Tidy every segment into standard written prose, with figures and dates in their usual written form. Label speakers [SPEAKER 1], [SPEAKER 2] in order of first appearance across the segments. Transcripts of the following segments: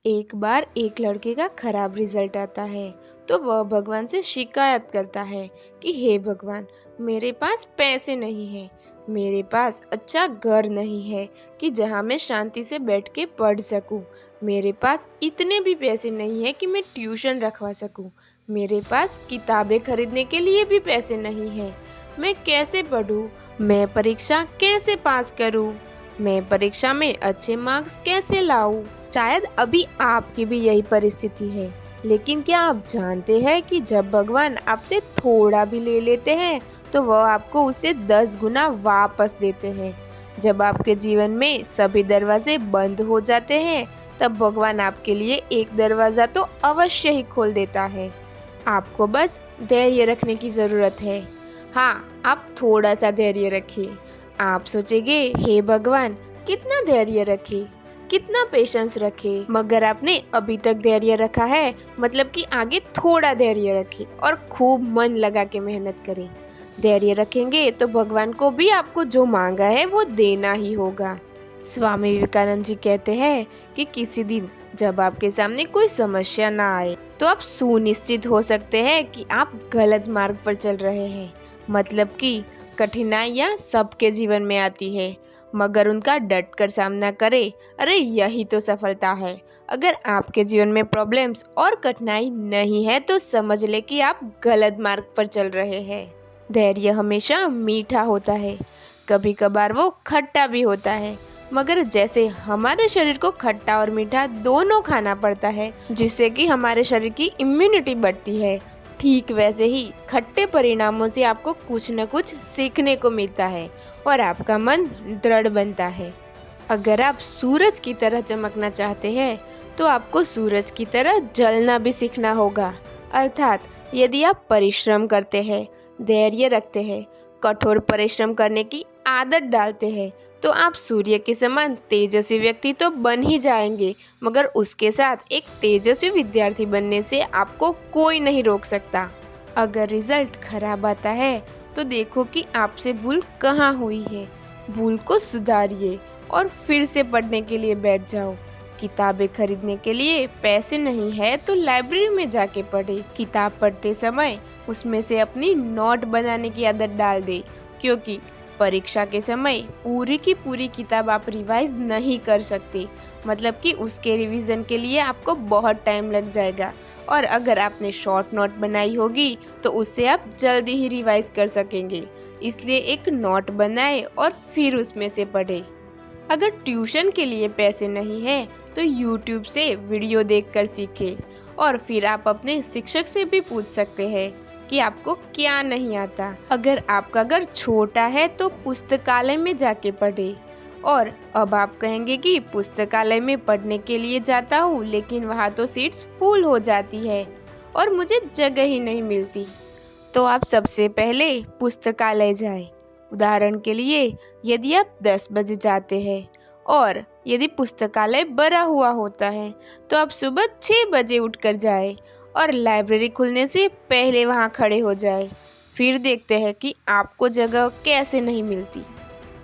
[SPEAKER 1] एक बार एक लड़के का खराब रिजल्ट आता है तो वह भगवान से शिकायत करता है कि हे भगवान, मेरे पास पैसे नहीं है, मेरे पास अच्छा घर नहीं है कि जहाँ मैं शांति से बैठ के पढ़ सकूं। मेरे पास इतने भी पैसे नहीं है कि मैं ट्यूशन रखवा सकूं। मेरे पास किताबें खरीदने के लिए भी पैसे नहीं है। मैं कैसे पढूं? मैं परीक्षा कैसे पास करूं? मैं परीक्षा में अच्छे मार्क्स कैसे लाऊं? शायद अभी आपकी भी यही परिस्थिति है, लेकिन क्या आप जानते हैं कि जब भगवान आपसे थोड़ा भी ले लेते हैं तो वह आपको उससे 10 गुना वापस देते हैं। जब आपके जीवन में सभी दरवाजे बंद हो जाते हैं तब भगवान आपके लिए एक दरवाजा तो अवश्य ही खोल देता है। आपको बस धैर्य रखने की जरूरत है। हाँ, आप थोड़ा सा धैर्य रखिए। आप सोचेंगे, हे भगवान, कितना धैर्य रखे, कितना पेशेंस रखे, मगर आपने अभी तक धैर्य रखा है, मतलब कि आगे थोड़ा धैर्य रखें और खूब मन लगा के मेहनत करें। धैर्य रखेंगे तो भगवान को भी आपको जो मांगा है वो देना ही होगा। स्वामी विवेकानंद जी कहते हैं कि किसी दिन जब आपके सामने कोई समस्या ना आए तो आप सुनिश्चित हो सकते हैं कि आप गलत मार्ग पर चल रहे हैं। मतलब कि कठिनाइयाँ सबके जीवन में आती है, मगर उनका डट कर सामना करे, अरे यही तो सफलता है। अगर आपके जीवन में प्रॉब्लम्स और कठिनाई नहीं है तो समझ ले कि आप गलत मार्ग पर चल रहे हैं। धैर्य हमेशा मीठा होता है, कभी कभार वो खट्टा भी होता है, मगर जैसे हमारे शरीर को खट्टा और मीठा दोनों खाना पड़ता है जिससे कि हमारे शरीर की इम्यूनिटी बढ़ती है, ठीक वैसे ही खट्टे परिणामों से आपको कुछ न कुछ सीखने को मिलता है और आपका मन दृढ़ बनता है। अगर आप सूरज की तरह चमकना चाहते हैं तो आपको सूरज की तरह जलना भी सीखना होगा। अर्थात यदि आप परिश्रम करते हैं, धैर्य रखते हैं, कठोर परिश्रम करने की आदत डालते हैं तो आप सूर्य के समान तेजस्वी व्यक्ति तो बन ही जाएंगे, मगर उसके साथ एक तेजस्वी विद्यार्थी बनने से आपको कोई नहीं रोक सकता। अगर रिजल्ट खराब आता है तो देखो कि आपसे भूल कहाँ हुई है, भूल को सुधारिए और फिर से पढ़ने के लिए बैठ जाओ। किताबें खरीदने के लिए पैसे नहीं है तो लाइब्रेरी में जाके पढ़े। किताब पढ़ते समय उसमें से अपनी नोट बनाने की आदत डाल दे, क्योंकि परीक्षा के समय पूरी की पूरी किताब आप रिवाइज नहीं कर सकते। मतलब कि उसके रिवीजन के लिए आपको बहुत टाइम लग जाएगा, और अगर आपने शॉर्ट नोट बनाई होगी तो उससे आप जल्दी ही रिवाइज कर सकेंगे। इसलिए एक नोट बनाए और फिर उसमें से पढ़े। अगर ट्यूशन के लिए पैसे नहीं है तो YouTube से वीडियो देखकर सीखें, और फिर आप अपने शिक्षक से भी पूछ सकते हैं कि आपको क्या नहीं आता। अगर आपका घर छोटा है तो पुस्तकालय में जाके पढ़े। और अब आप कहेंगे कि पुस्तकालय में पढ़ने के लिए जाता हूँ लेकिन वहाँ तो सीट्स फुल हो जाती है और मुझे जगह ही नहीं मिलती, तो आप सबसे पहले पुस्तकालय जाएं। उदाहरण के लिए, यदि आप 10 बजे जाते हैं और यदि पुस्तकालय भरा हुआ होता है तो आप सुबह 6 बजे उठकर जाएं और लाइब्रेरी खुलने से पहले वहां खड़े हो जाएं। फिर देखते हैं कि आपको जगह कैसे नहीं मिलती।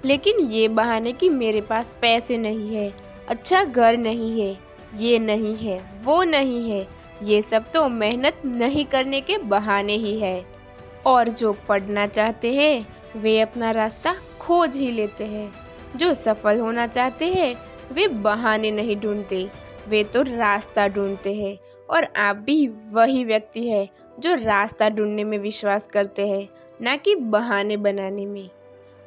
[SPEAKER 1] लेकिन ये बहाने कि मेरे पास पैसे नहीं है, अच्छा घर नहीं है, ये नहीं है, वो नहीं है, ये सब तो मेहनत नहीं करने के बहाने ही है। और जो पढ़ना चाहते हैं वे अपना रास्ता खोज ही लेते हैं। जो सफल होना चाहते हैं वे बहाने नहीं ढूंढते, वे तो रास्ता ढूंढते हैं। और आप भी वही व्यक्ति है जो रास्ता ढूंढने में विश्वास करते हैं, ना कि बहाने बनाने में।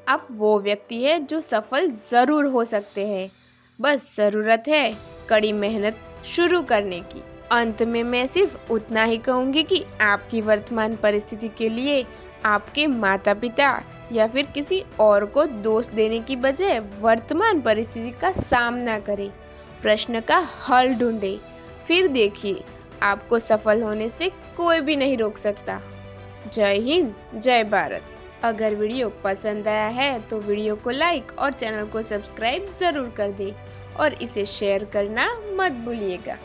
[SPEAKER 1] आप वो व्यक्ति है जो सफल जरूर हो सकते हैं, बस जरूरत है कड़ी मेहनत शुरू करने की। अंत में मैं सिर्फ उतना ही कहूँगी कि आपकी वर्तमान परिस्थिति के लिए आपके माता पिता या फिर किसी और को दोष देने की बजाय वर्तमान परिस्थिति का सामना करें, प्रश्न का हल ढूंढें, फिर देखिए आपको सफल होने से कोई भी नहीं रोक सकता। जय हिंद, जय भारत। अगर वीडियो पसंद आया है तो वीडियो को लाइक और चैनल को सब्सक्राइब जरूर कर दें और इसे शेयर करना मत भूलिएगा।